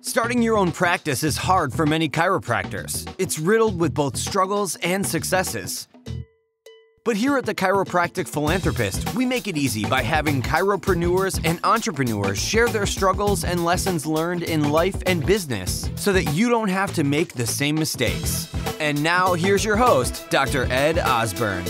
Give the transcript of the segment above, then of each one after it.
Starting your own practice is hard for many chiropractors. It's riddled with both struggles and successes. But here at the Chiropractic Philanthropist, we make it easy by having chiropreneurs and entrepreneurs share their struggles and lessons learned in life and business so that you don't have to make the same mistakes. And now here's your host, Dr. Ed Osborne.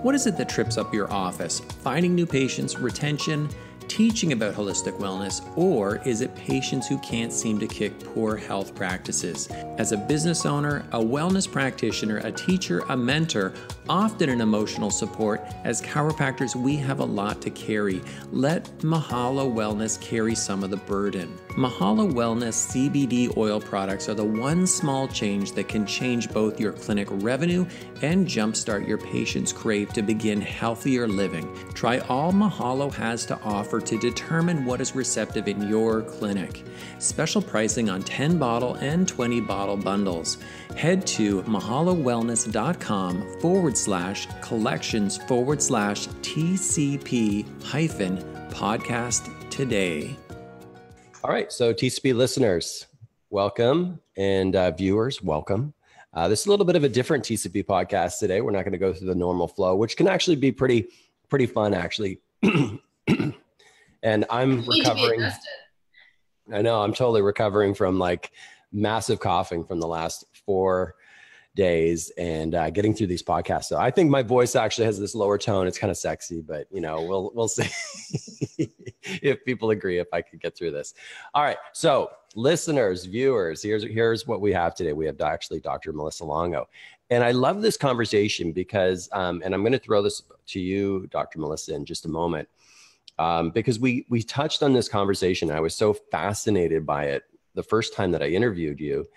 What is it that trips up your office? Finding new patients, retention, teaching about holistic wellness, or is it patients who can't seem to kick poor health practices? As a business owner, a wellness practitioner, a teacher, a mentor, often an emotional support, as chiropractors, we have a lot to carry. Let Mahalo Wellness carry some of the burden. Mahalo Wellness CBD oil products are the one small change that can change both your clinic revenue and jumpstart your patients' crave to begin healthier living. Try all Mahalo has to offer to determine what is receptive in your clinic. Special pricing on 10-bottle and 20-bottle bundles. Head to mahalowellness.com/collections/TCP-podcast today. All right, so TCP listeners, welcome, and viewers, welcome. This is a little bit of a different TCP podcast today. We're not going to go through the normal flow, which can actually be pretty fun, actually. And I'm recovering. I know, I'm totally recovering from like massive coughing from the last 4 days and getting through these podcasts. So I think my voice actually has this lower tone. It's kind of sexy, but you know, we'll see if people agree if I could get through this. All right. So listeners, viewers, here's what we have today. We have actually Dr. Melissa Longo. And I love this conversation because, and I'm going to throw this to you, Dr. Melissa, in just a moment, because we touched on this conversation. I was so fascinated by it the first time that I interviewed you.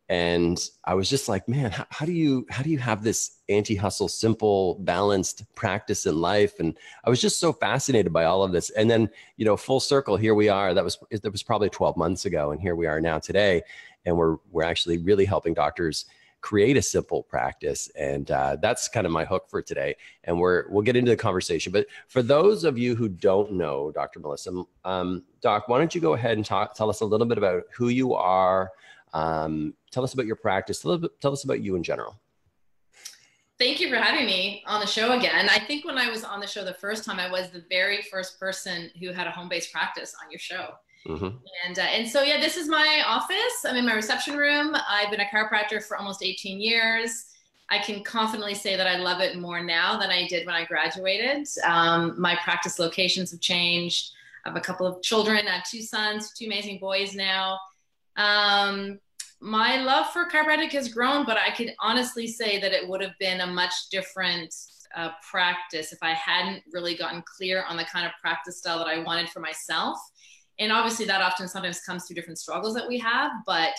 And I was just like, man, how do you have this anti-hustle, simple, balanced practice in life? And I was just so fascinated by all of this. And then, you know, full circle, here we are. That was probably 12 months ago. And here we are now today. And we're actually really helping doctors create a simple practice. And that's kind of my hook for today. And we'll get into the conversation. But for those of you who don't know Dr. Melissa, Doc, why don't you go ahead and tell us a little bit about who you are. Tell us about your practice. Tell us about you in general. Thank you for having me on the show again. I think when I was on the show the first time, I was the very first person who had a home-based practice on your show. Mm-hmm. And so, yeah, this is my office. I'm in my reception room. I've been a chiropractor for almost 18 years. I can confidently say that I love it more now than I did when I graduated. My practice locations have changed. I have a couple of children. I have 2 sons, 2 amazing boys now. My love for chiropractic has grown, but I could honestly say that it would have been a much different practice if I hadn't really gotten clear on the kind of practice style that I wanted for myself. And obviously that often sometimes comes through different struggles that we have, but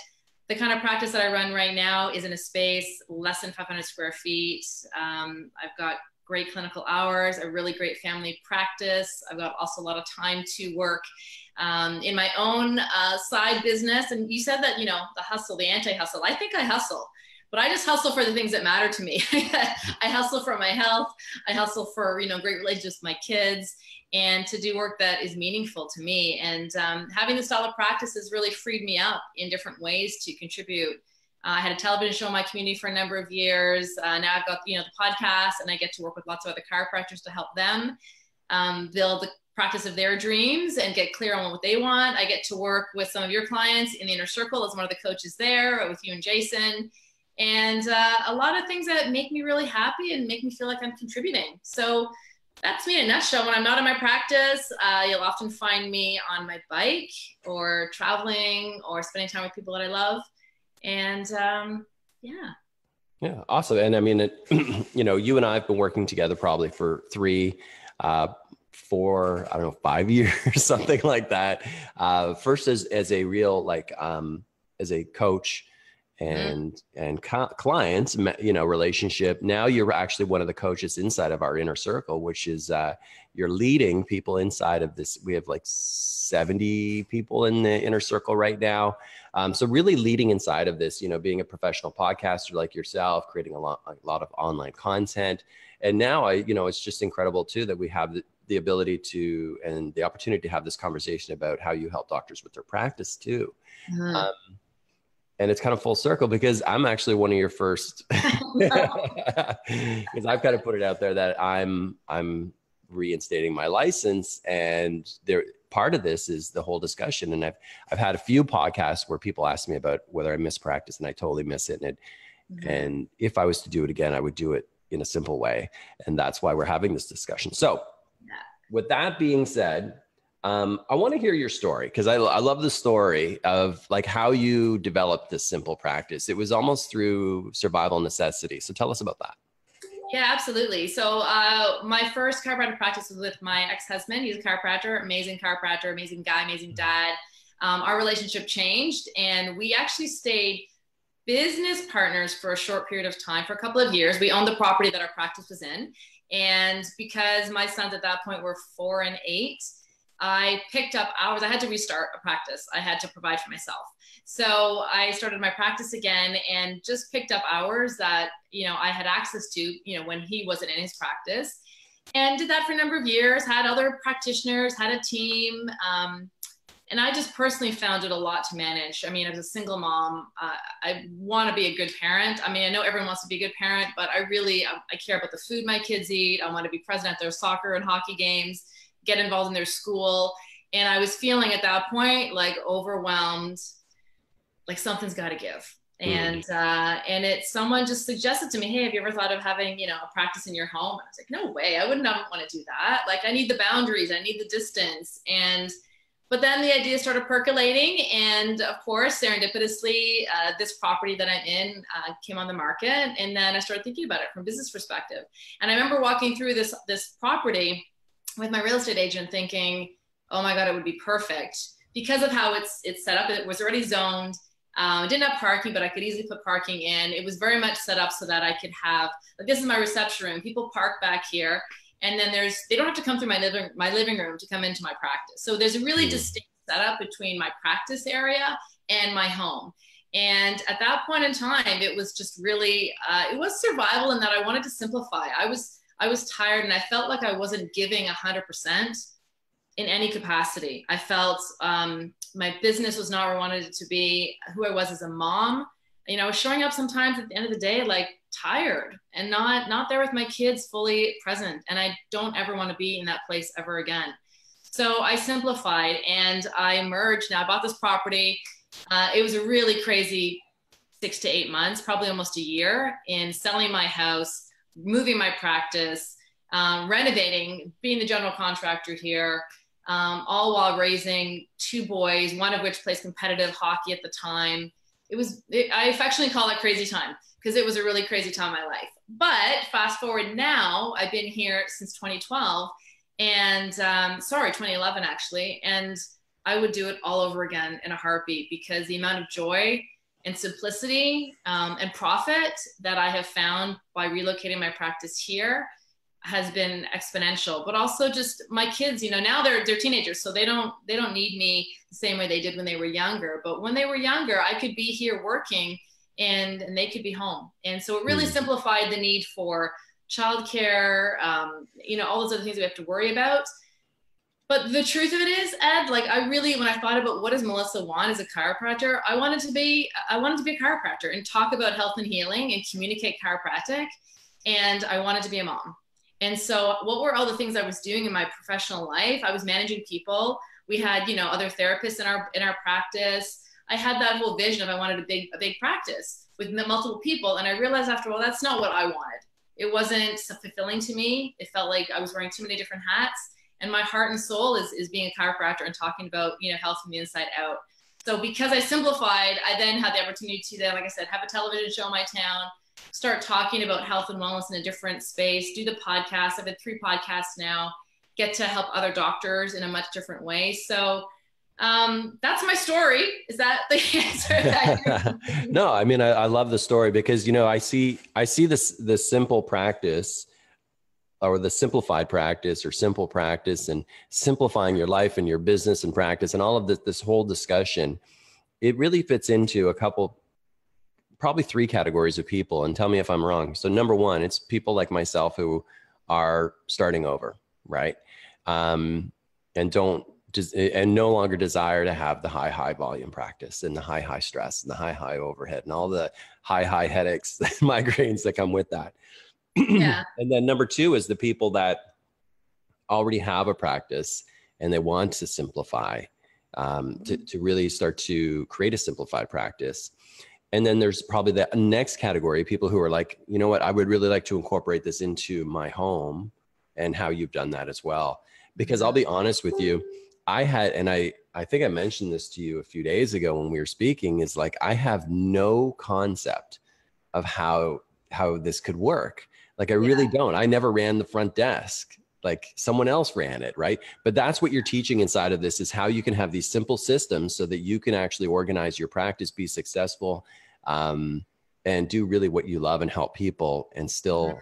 the kind of practice that I run right now is in a space less than 500 square feet. I've got great clinical hours, a really great family practice. I've got also a lot of time to work in my own side business. And you said that, you know, the hustle, the anti-hustle. I think I hustle, but I just hustle for the things that matter to me. I hustle for my health. I hustle for, you know, great relationships with my kids and to do work that is meaningful to me. And having this style of practice has really freed me up in different ways to contribute. I had a television show in my community for a number of years. Now I've got, you know, the podcast, and I get to work with lots of other chiropractors to help them build the practice of their dreams and get clear on what they want. I get to work with some of your clients in the inner circle as one of the coaches there with you and Jason. And a lot of things that make me really happy and make me feel like I'm contributing. So that's me in a nutshell. When I'm not in my practice, you'll often find me on my bike or traveling or spending time with people that I love. And yeah. Yeah, awesome. And I mean, you know, you and I have been working together probably for 3, 4, I don't know, 5 years, something like that. First as a real, like, as a coach and clients, relationship. Now you're actually one of the coaches inside of our inner circle, which is you're leading people inside of this. We have like 70 people in the inner circle right now. So really leading inside of this, being a professional podcaster like yourself, creating a lot of online content. And now it's just incredible too, that we have the ability to, and the opportunity to have this conversation about how you help doctors with their practice too. And it's kind of full circle because I'm actually one of your first, because I've kind of put it out there that I'm reinstating my license, and part of this is the whole discussion. And I've had a few podcasts where people ask me about whether I miss practice, and I totally miss it. And if I was to do it again, I would do it in a simple way. And that's why we're having this discussion. So with that being said, I want to hear your story, because I love the story of like how you developed this simple practice. It was almost through survival necessity. So tell us about that. Yeah, absolutely. So my first chiropractic practice was with my ex-husband. He's a chiropractor, amazing guy, amazing dad. Our relationship changed, and we actually stayed business partners for a short period of time, for a couple of years. We owned the property that our practice was in. And because my sons at that point were 4 and 8, I picked up hours. I had to restart a practice. I had to provide for myself. So I started my practice again and just picked up hours that, I had access to, when he wasn't in his practice, and did that for a number of years, had other practitioners, had a team. And I just personally found it a lot to manage. I mean, as a single mom, I want to be a good parent. I mean, I know everyone wants to be a good parent, but I care about the food my kids eat. I want to be present at their soccer and hockey games, get involved in their school. And I was feeling at that point, like overwhelmed, like something's got to give. And someone just suggested to me, hey, have you ever thought of having, a practice in your home? And I was like, no way, I would not want to do that. Like, I need the boundaries, I need the distance. But then the idea started percolating, and of course, serendipitously, this property that I'm in came on the market, and then I started thinking about it from a business perspective. And I remember walking through this property with my real estate agent, thinking, "Oh my God, it would be perfect," because of how it's set up. It was already zoned. It didn't have parking, but I could easily put parking in. It was very much set up so that I could have, like, this is my reception room. People park back here. And then they don't have to come through my living room to come into my practice. So there's a really distinct setup between my practice area and my home. And at that point in time, it was just really, it was survival in that I wanted to simplify. I was tired, and I felt like I wasn't giving 100% in any capacity. I felt my business was not where I wanted it to be, who I was as a mom. I was showing up sometimes at the end of the day, like, tired and not there with my kids fully present. And I don't ever want to be in that place ever again. So I simplified and I merged. Now I bought this property. It was a really crazy 6 to 8 months, probably almost a year, in selling my house, moving my practice, renovating, being the general contractor here, all while raising 2 boys, one of which plays competitive hockey at the time. I affectionately call it crazy time, because it was a really crazy time in my life. But fast forward now, I've been here since 2012 and 2011 actually. And I would do it all over again in a heartbeat, because the amount of joy and simplicity and profit that I have found by relocating my practice here has been exponential. But also just my kids, now they're teenagers, so they don't need me the same way they did when they were younger. But when they were younger, I could be here working and they could be home. And so it really simplified the need for childcare, all those other things we have to worry about. But the truth of it is, Ed, like, when I thought about what does Melissa want as a chiropractor, I wanted to be a chiropractor and talk about health and healing and communicate chiropractic. And I wanted to be a mom. And so what were all the things I was doing in my professional life? I was managing people. We had, other therapists in our practice. I had that whole vision of I wanted a big practice with multiple people. And I realized after all, that's not what I wanted. It wasn't fulfilling to me. It felt like I was wearing too many different hats. And my heart and soul is being a chiropractor and talking about, health from the inside out. So because I simplified, I then had the opportunity to then, like I said, have a television show in my town, start talking about health and wellness in a different space, do the podcast. I've had 3 podcasts now, get to help other doctors in a much different way. So That's my story. Is that the answer? No, I mean, I love the story because, you know, I see the simple practice or the simplified practice or simple practice and simplifying your life and your business and practice and all of this whole discussion. It really fits into a couple, probably three categories of people. And tell me if I'm wrong. So number one, it's people like myself who are starting over, right? And no longer desire to have the high volume practice and the high stress and the high overhead and all the high headaches, migraines that come with that. Yeah. And then number two is the people that already have a practice and they want to simplify, to really start to create a simplified practice. And then there's probably the next category, people who are like, you know what, I would really like to incorporate this into my home, and how you've done that as well. Because I'll be honest with you, I think I mentioned this to you a few days ago when we were speaking, is like, I have no concept of how this could work. Like, I really don't. I never ran the front desk. Like, someone else ran it, right? But that's what you're teaching inside of this, is how you can have these simple systems so that you can actually organize your practice, be successful, and do really what you love and help people, and still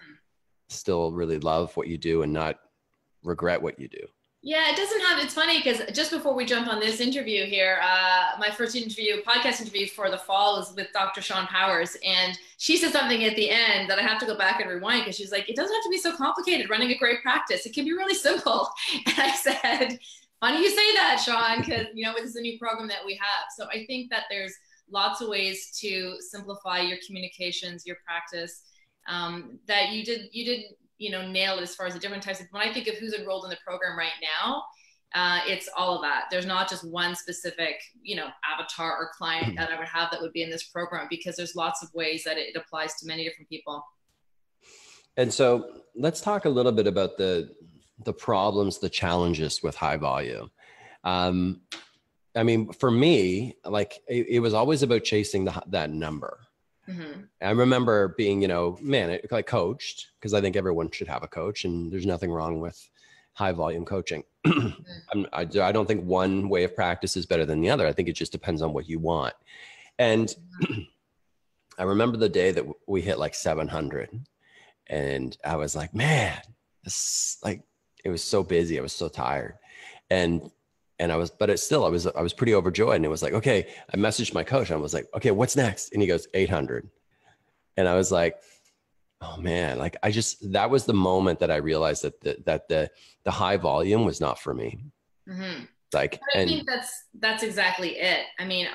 really love what you do and not regret what you do. Yeah, it doesn't have, it's funny because just before we jump on this interview here, my first podcast interview for the fall was with Dr. Sean Powers. And she said something at the end that I have to go back and rewind, because she's like, it doesn't have to be so complicated running a great practice. It can be really simple. And I said, funny you say that, Sean, because, you know, this is a new program that we have. So I think that there's lots of ways to simplify your communications, your practice, that you did, you know, nail it as far as the different types of, when I think of who's enrolled in the program right now, it's all of that. There's not just one specific, you know, avatar or client that I would have that would be in this program, because there's lots of ways that it applies to many different people. And so let's talk a little bit about the problems, the challenges with high volume. I mean, for me, like, it was always about chasing that number. Mm-hmm. I remember being, you know, like coached, because I think everyone should have a coach, and there's nothing wrong with high volume coaching. I don't think one way of practice is better than the other. I think it just depends on what you want. And I remember the day that we hit like 700, and I was like, man, it was so busy. I was so tired. And I was pretty overjoyed. And it was like, okay, I messaged my coach. And I was like, okay, what's next? And he goes, 800. And I was like, oh man, like, that was the moment that I realized that the high volume was not for me. Mm-hmm. Like, but I think that's exactly it. I mean,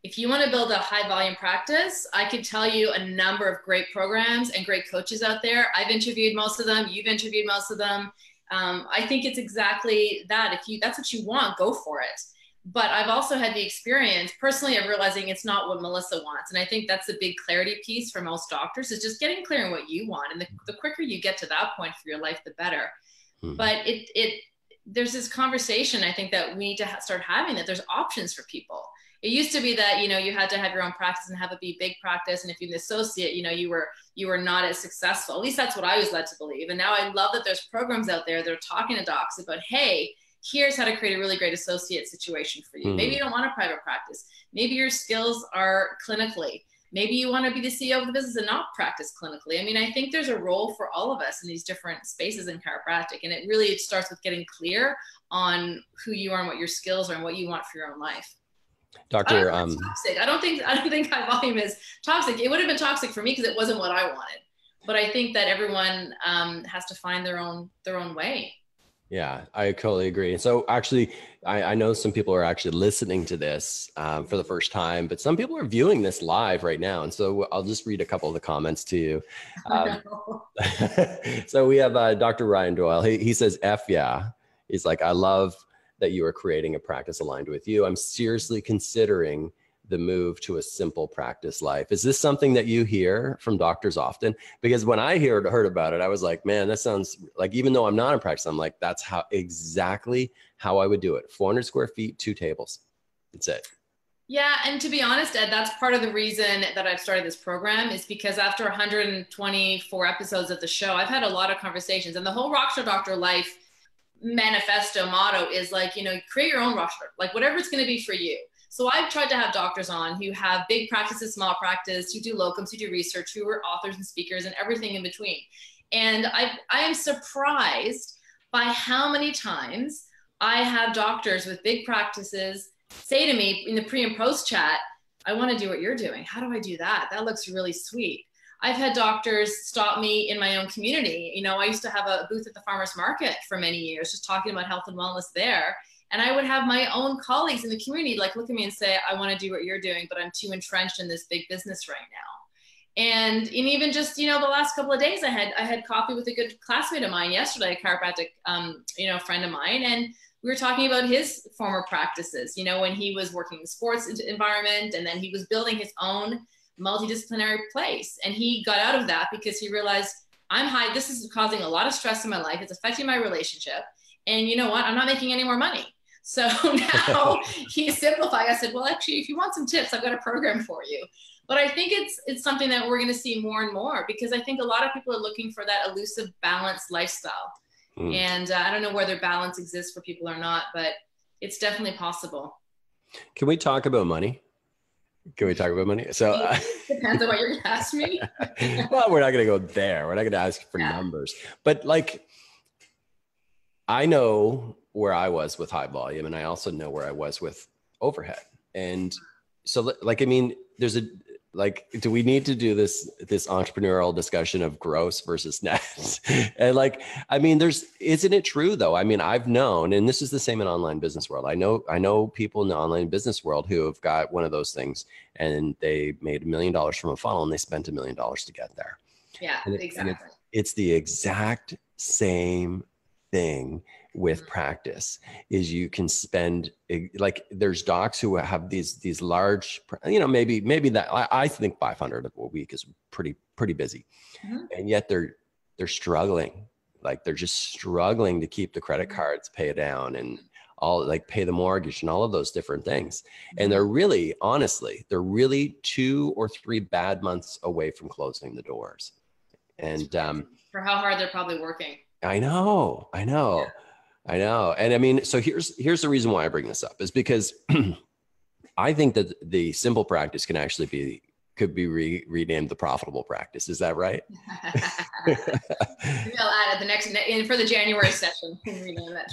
if you want to build a high volume practice, I could tell you a number of great programs and great coaches out there. I've interviewed most of them. You've interviewed most of them. I think it's exactly that. If that's what you want, go for it. But I've also had the experience personally of realizing it's not what Melissa wants. And I think that's a big clarity piece for most doctors, is just getting clear on what you want. And the quicker you get to that point for your life, the better. Mm-hmm. But there's this conversation, I think, that we need to start having, that there's options for people. It used to be that, you know, you had to have your own practice and have it be big practice. And if you're an associate, you know, you were not as successful. At least that's what I was led to believe. And now I love that there's programs out there that are talking to docs about, hey, here's how to create a really great associate situation for you. Mm-hmm. Maybe you don't want a private practice. Maybe your skills are clinically. Maybe you want to be the CEO of the business and not practice clinically. I mean, I think there's a role for all of us in these different spaces in chiropractic. And it starts with getting clear on who you are and what your skills are and what you want for your own life. Doctor, toxic. I don't think high volume is toxic. It would have been toxic for me because it wasn't what I wanted. But I think that everyone has to find their own way. Yeah, I totally agree. And so actually, I know some people are actually listening to this for the first time, but some people are viewing this live right now. And so I'll just read a couple of the comments to you. So we have Dr. Ryan Doyle. He says, F yeah. He's like, I love that you are creating a practice aligned with you. I'm seriously considering the move to a simple practice life. Is this something that you hear from doctors often? Because when I heard about it, I was like, man, that sounds like, even though I'm not in practice, I'm like, that's exactly how I would do it. 400 square feet, 2 tables. That's it. Yeah. And to be honest, Ed, that's part of the reason that I've started this program, is because after 124 episodes of the show, I've had a lot of conversations, and the whole Rockstar Doctor life manifesto motto is like, you know, create your own roster, like whatever it's going to be for you. So I've tried to have doctors on who have big practices, small practice, who do locums, who do research, who are authors and speakers and everything in between. And I am surprised by how many times I have doctors with big practices say to me in the pre and post chat, I want to do what you're doing. How do I do that? That looks really sweet. I've had doctors stop me in my own community. You know, I used to have a booth at the farmer's market for many years, just talking about health and wellness there. And I would have my own colleagues in the community like look at me and say, I want to do what you're doing, but I'm too entrenched in this big business right now. And even just, you know, the last couple of days I had coffee with a good classmate of mine yesterday, a chiropractic, you know, friend of mine. And we were talking about his former practices, you know, when he was working in the sports environment, and then he was building his own multidisciplinary place. And he got out of that because he realized this is causing a lot of stress in my life. It's affecting my relationship. And you know what? I'm not making any more money. So now he simplified. I said, well, actually, if you want some tips, I've got a program for you. But I think it's something that we're going to see more and more, because I think a lot of people are looking for that elusive, balanced lifestyle. And I don't know whether balance exists for people or not, but it's definitely possible. Can we talk about money? So depends on what you're going to ask me. Well, we're not going to go there. We're not going to ask for numbers, but like, I know where I was with high volume, and I also know where I was with overhead. And so like, I mean, do we need to do this entrepreneurial discussion of gross versus net? And like, I mean, isn't it true though? I mean, I've known, and this is the same in online business world. I know people in the online business world who have got one of those things, and they made $1 million from a funnel, and they spent $1 million to get there. Yeah, exactly. It's the exact same thing with practice. Is you can spend, like, there's docs who have these large, you know, maybe that I think 500 a week is pretty busy. And yet they're struggling. Like, they're just struggling to keep the credit cards paid down and all, like, pay the mortgage and all of those different things. And they're really, honestly, 2 or 3 bad months away from closing the doors. And for how hard they're probably working. I know. And I mean, so here's the reason why I bring this up, is because I think that the simple practice could be renamed the profitable practice. Is that right? I'll add it for the January session. Rename it.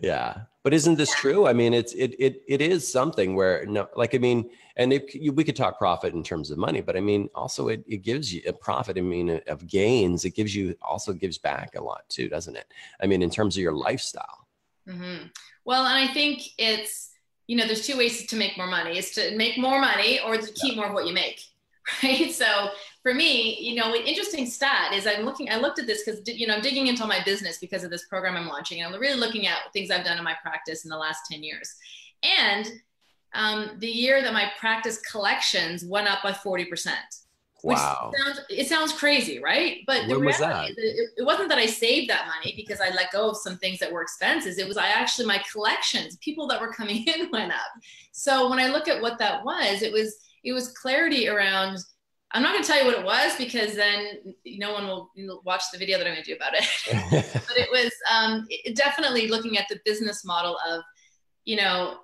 Yeah. But isn't this true? I mean, it is something where, no, like, I mean, and we could talk profit in terms of money, but I mean, also it gives you a profit. I mean, of gains, also gives back a lot too, doesn't it? I mean, in terms of your lifestyle. Mm-hmm. Well, and I think it's, you know, there's 2 ways to make more money. It's to make more money or to keep more of what you make. Right. So for me, you know, an interesting stat is I looked at this because, you know, I'm digging into my business because of this program I'm launching. And I'm really looking at things I've done in my practice in the last 10 years. And the year that my practice collections went up by 40%. Wow. It sounds crazy, right? But the reality is it wasn't that I saved that money because I let go of some things that were expenses. It was my collections, people that were coming in went up. So when I look at what that was, it was clarity around, I'm not going to tell you what it was because then no one will watch the video that I'm going to do about it. But it was definitely looking at the business model of, you know,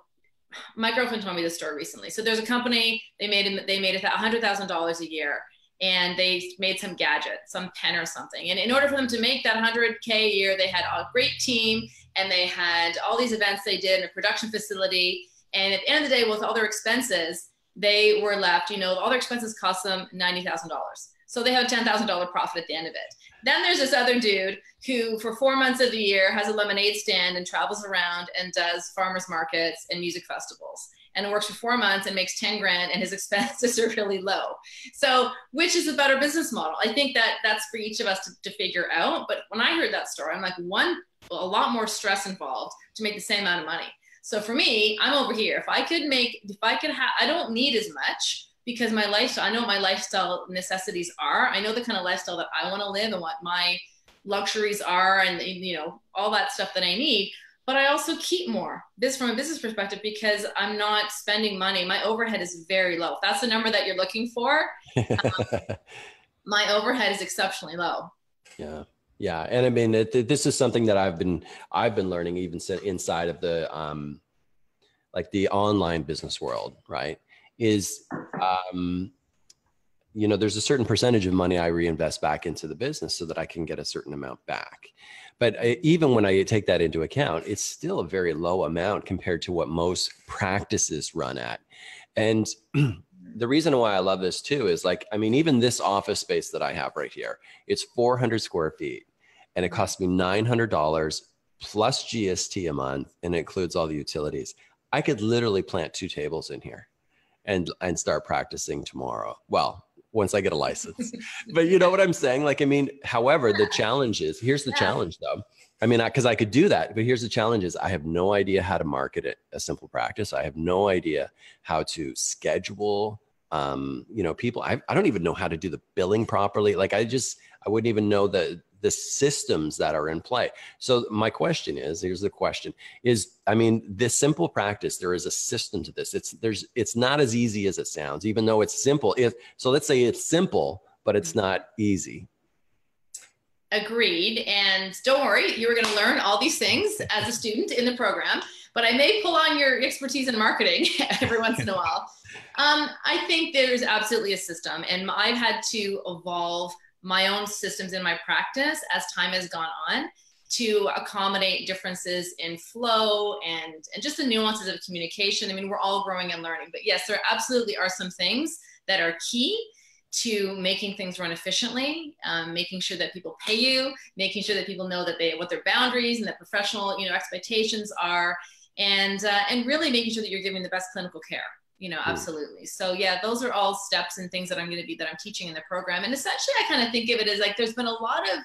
my girlfriend told me this story recently. So there's a company, they made $100,000 a year, and they made some gadget, some pen or something. And in order for them to make that $100K a year, they had a great team, and they had all these events they did in a production facility. And at the end of the day, with all their expenses, they were left, you know, all their expenses cost them $90,000. So they have a $10,000 profit at the end of it. Then there's this other dude who for 4 months of the year has a lemonade stand and travels around and does farmers markets and music festivals and works for 4 months and makes 10 grand and his expenses are really low. So which is a better business model? I think that's for each of us to figure out. But when I heard that story, I'm like, a lot more stress involved to make the same amount of money. So for me, I'm over here. I don't need as much because my lifestyle, I know what my lifestyle necessities are. I know the kind of lifestyle that I want to live and what my luxuries are and, you know, all that stuff that I need. But I also keep more from a business perspective because I'm not spending money. My overhead is very low. If that's the number that you're looking for, my overhead is exceptionally low. Yeah. Yeah. And I mean, this is something that I've been learning even inside of the, like the online business world, right? Is, there's a certain percentage of money I reinvest back into the business so that I can get a certain amount back. But even when I take that into account, it's still a very low amount compared to what most practices run at. And the reason why I love this too is like, I mean, even this office space that I have right here, it's 400 square feet and it costs me $900 plus GST a month. And it includes all the utilities. I could literally plant 2 tables in here and start practicing tomorrow. Well, once I get a license, but you know what I'm saying? Like, I mean, however, the challenge is, here's the challenge though. I mean, because I could do that, but here's the challenge is I have no idea how to market it, a simple practice. I have no idea how to schedule, people. I don't even know how to do the billing properly. Like I wouldn't even know the systems that are in play. So my question is, here's the question is, I mean, this simple practice, there is a system to this. It's not as easy as it sounds, even though it's simple. So let's say it's simple, but it's not easy. Agreed. And don't worry, you were going to learn all these things as a student in the program, but I may pull on your expertise in marketing every once in a while. I think there's absolutely a system, and I've had to evolve my own systems in my practice as time has gone on to accommodate differences in flow and just the nuances of communication. I mean, we're all growing and learning, but yes, there absolutely are some things that are key to making things run efficiently, making sure that people pay you, making sure that people know that what their boundaries and the professional, expectations are, and really making sure that you're giving the best clinical care. Absolutely. So yeah, those are all steps and things that I'm teaching in the program. And essentially I kind of think of it as like, there's been a lot of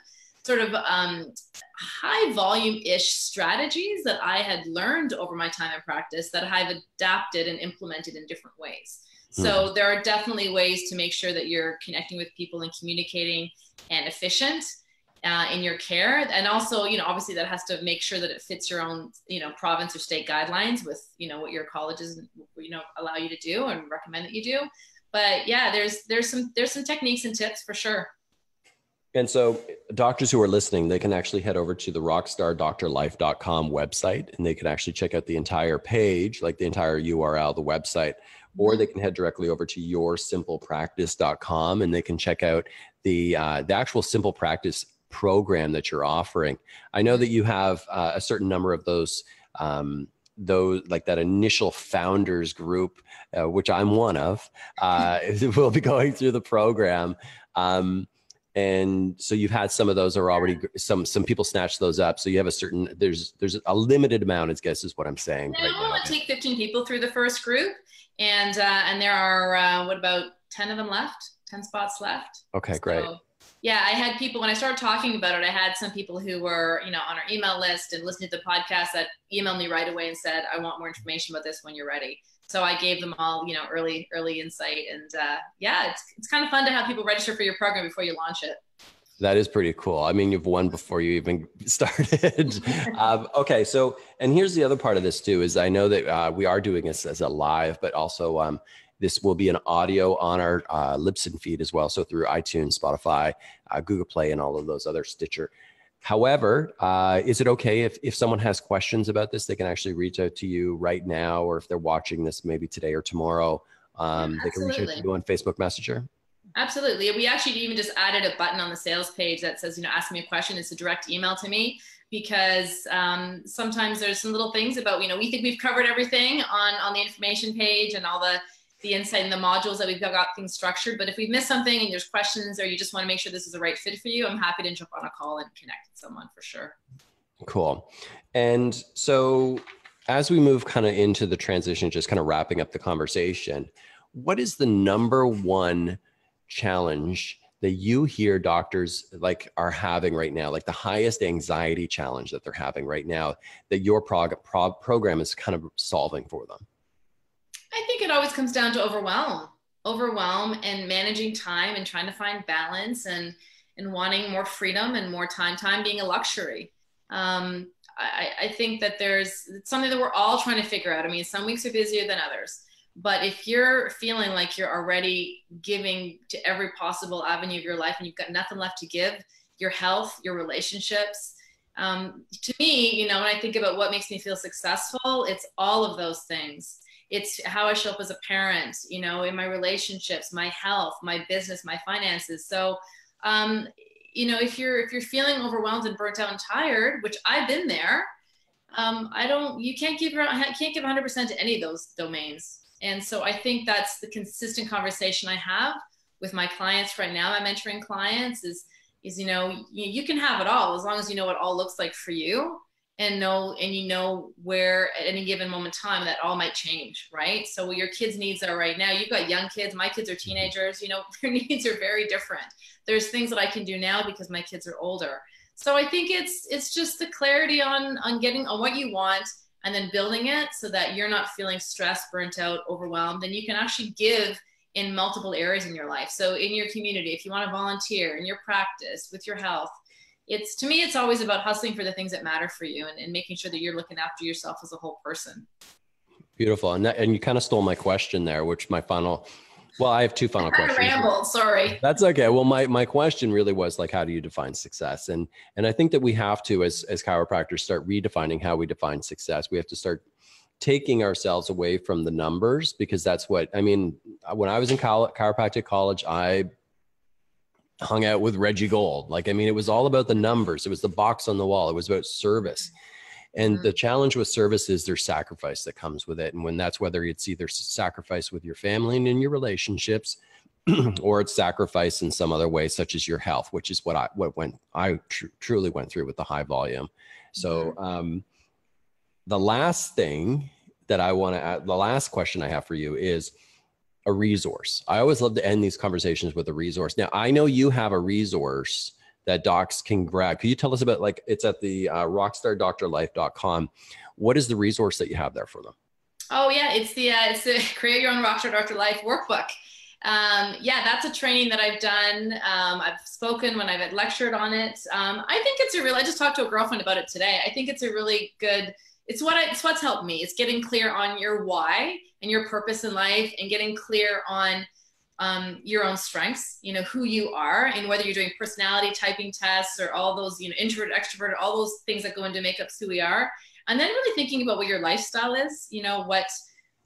sort of high volume-ish strategies that I had learned over my time in practice that I've adapted and implemented in different ways. So there are definitely ways to make sure that you're connecting with people and communicating and efficient in your care. And also, obviously that has to make sure that it fits your own, province or state guidelines with, what your colleges, allow you to do and recommend that you do. But yeah, there's some techniques and tips for sure. And so doctors who are listening, they can actually head over to the rockstardoctorlife.com website, and they can actually check out the entire page, like the entire URL, the website, or they can head directly over to yoursimplepractice.com and they can check out the actual Simple Practice program that you're offering. I know that you have a certain number of those like that initial founders group, which I'm one of, will be going through the program. And so you've had some of those are already, some people snatch those up. So you have there's a limited amount, I guess is what I'm saying. Yeah, I want to take 15 people through the first group. And there are, about 10 of them left, 10 spots left. Okay, great. So, yeah, I had people, when I started talking about it, I had some people who were, on our email list and listening to the podcast that emailed me right away and said, I want more information about this when you're ready. So I gave them all, early insight. And yeah, it's kind of fun to have people register for your program before you launch it. That is pretty cool. I mean, you've won before you even started. Okay. So, and here's the other part of this too, is I know that we are doing this as a live, but also this will be an audio on our Libsyn feed as well. So through iTunes, Spotify, Google Play, and all of those other Stitcher. However, is it okay if someone has questions about this, they can actually reach out to you right now, or if they're watching this maybe today or tomorrow, they can reach out to you on Facebook Messenger? Absolutely. We actually even just added a button on the sales page that says, ask me a question. It's a direct email to me, because sometimes there's some little things about, we think we've covered everything on the information page and all the insight and the modules that we've got things structured. But if we've missed something and there's questions, or you just want to make sure this is the right fit for you, I'm happy to jump on a call and connect with someone for sure. Cool. And so as we move kind of into the transition, just kind of wrapping up the conversation, what is the number one challenge that you hear doctors are having right now, like the highest anxiety challenge that they're having right now that your program is kind of solving for them? I think it always comes down to overwhelm and managing time and trying to find balance and wanting more freedom and more time being a luxury. I think that it's something that we're all trying to figure out. I mean, some weeks are busier than others, but if you're feeling like you're already giving to every possible avenue of your life and you've got nothing left to give, your health, your relationships. To me, you know, when I think about what makes me feel successful, it's all of those things. It's how I show up as a parent, you know, in my relationships, my health, my business, my finances. So, you know, if you're feeling overwhelmed and burnt out and tired, which I've been there, you can't give 100% to any of those domains. And so I think that's the consistent conversation I have with my clients right now. My mentoring clients is, you know, you can have it all as long as you know what all looks like for you, and you know where at any given moment in time that all might change, right? So what your kids' needs are right now, you've got young kids, my kids are teenagers, you know, their needs are very different. There's things that I can do now because my kids are older. So I think it's just the clarity on getting on what you want and then building it so that you're not feeling stressed, burnt out, overwhelmed, and you can actually give in multiple areas in your life. So in your community, if you want to volunteer, in your practice, with your health, to me, it's always about hustling for the things that matter for you and making sure that you're looking after yourself as a whole person. Beautiful. And you kind of stole my question there, which I have two final questions. Rambled, sorry. That's okay. Well, my question really was like, how do you define success? And I think that we have to, as chiropractors, start redefining how we define success. We have to start taking ourselves away from the numbers, because that's what, I mean, when I was in chiropractic college, I hung out with Reggie Gold. Like, I mean, it was all about the numbers. It was the box on the wall. It was about service. And the challenge with service is there's sacrifice that comes with it. And when that's whether it's either sacrifice with your family and in your relationships, or it's sacrifice in some other way, such as your health, which is what I truly went through with the high volume. So the last thing that I want to add, the last question I have for you is a resource. I always love to end these conversations with a resource. Now, I know you have a resource that docs can grab. Could you tell us about, like, it's at the rockstardoctorlife.com. What is the resource that you have there for them? Oh yeah, it's the Create Your Own Rockstar Doctor Life workbook. Yeah, that's a training that I've done. I've spoken when I've lectured on it. I think I just talked to a girlfriend about it today. I think it's a really good, it's what's helped me. It's getting clear on your why and your purpose in life, and getting clear on your own strengths, you know, who you are, and whether you're doing personality typing tests or all those, you know, introvert, extrovert, all those things that go into make up who we are. And then really thinking about what your lifestyle is, you know, what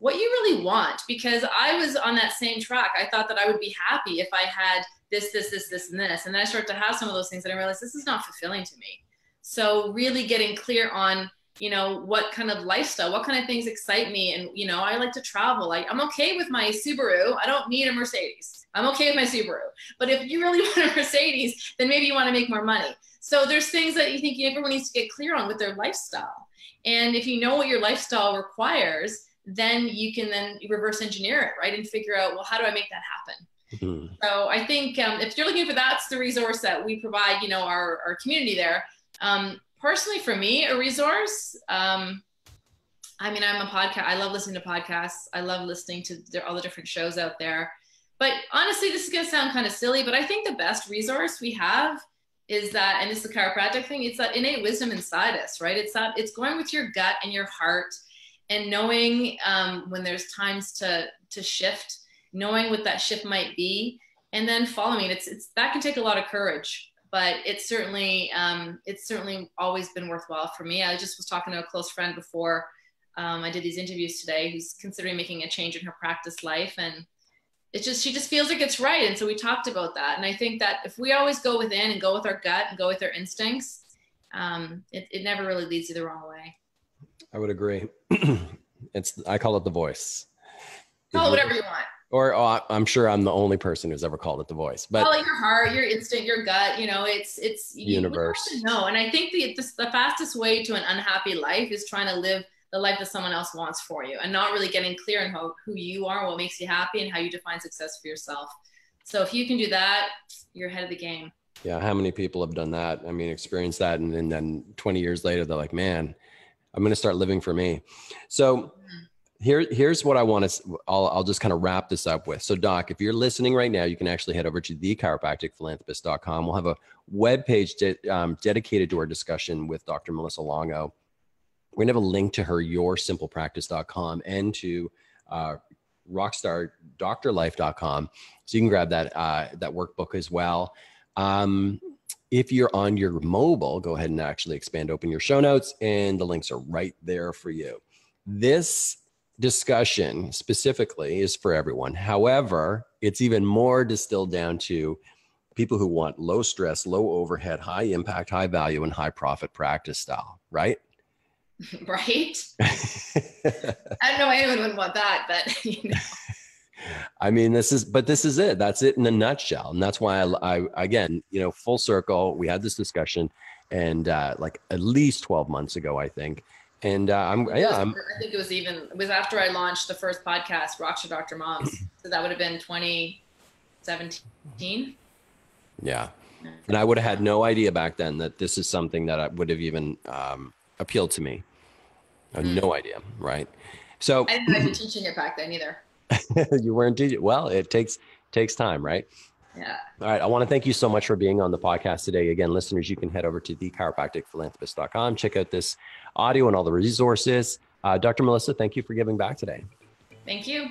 you really want. Because I was on that same track. I thought that I would be happy if I had this, and this. And then I started to have some of those things and I realized this is not fulfilling to me. So really getting clear on, you know, what kind of lifestyle, what kind of things excite me. And, you know, I like to travel. I'm okay with my Subaru. I don't need a Mercedes. I'm okay with my Subaru. But if you really want a Mercedes, then maybe you want to make more money. So there's things that you think everyone needs to get clear on with their lifestyle. And if you know what your lifestyle requires, then you can then reverse engineer it, right? And figure out, well, how do I make that happen? Mm-hmm. So I think if you're looking for that's the resource that we provide, you know, our community there. Personally, for me, a resource, I mean, I love listening to podcasts. I love listening to all the different shows out there. But honestly, this is going to sound kind of silly, but I think the best resource we have is that, and it's the chiropractic thing, it's that innate wisdom inside us, right? It's going with your gut and your heart, and knowing when there's times to shift, knowing what that shift might be, and then following it. That can take a lot of courage. But it's certainly always been worthwhile for me. I just was talking to a close friend before I did these interviews today, who's considering making a change in her practice life, and she just feels like it's right. And so we talked about that. And I think that if we always go within and go with our gut and go with our instincts, it never really leads you the wrong way. I would agree. I call it the voice. Call it whatever you want. Or I'm sure I'm the only person who's ever called it the voice. But your heart, your instinct, your gut, you know, it's universe. No, and I think the fastest way to an unhappy life is trying to live the life that someone else wants for you, and not really getting clear on who you are, what makes you happy, and how you define success for yourself. So if you can do that, you're ahead of the game. Yeah, how many people have done that? I mean, experienced that, and then 20 years later, they're like, man, I'm going to start living for me. So here's what I want to, I'll just kind of wrap this up with. So Doc, if you're listening right now, you can actually head over to thechiropracticphilanthropist.com. We'll have a webpage dedicated to our discussion with Dr. Melissa Longo. We're going to have a link to her yoursimplepractice.com and to rockstardoctorlife.com. So you can grab that workbook as well. if you're on your mobile, go ahead and actually open your show notes, and the links are right there for you. This discussion specifically is for everyone. However, it's even more distilled down to people who want low stress, low overhead, high impact, high value, and high profit practice style, right? Right? I don't know anyone would want that, but you know. I mean, this is it. That's it in a nutshell. And that's why I again, full circle, we had this discussion and like at least 12 months ago, I think. And I think it was after I launched the first podcast, Rockstar Dr. Moms. So that would have been 2017. Yeah. And I would have had no idea back then that this is something that I would have even appealed to me. I had no idea. Right. So I didn't know you were teaching it back then either. You weren't teaching. Well, it takes time, right? Yeah. All right. I want to thank you so much for being on the podcast today. Again, listeners, you can head over to thechiropracticphilanthropist.com, check out this audio and all the resources. Dr. Melissa, thank you for giving back today. Thank you.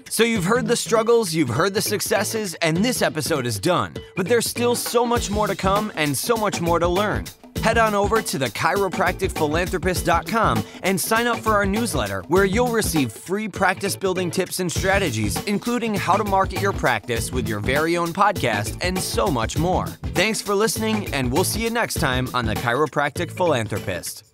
So you've heard the struggles, you've heard the successes, and this episode is done. But there's still so much more to come and so much more to learn. Head on over to thechiropracticphilanthropist.com and sign up for our newsletter, where you'll receive free practice building tips and strategies, including how to market your practice with your very own podcast and so much more. Thanks for listening, and we'll see you next time on The Chiropractic Philanthropist.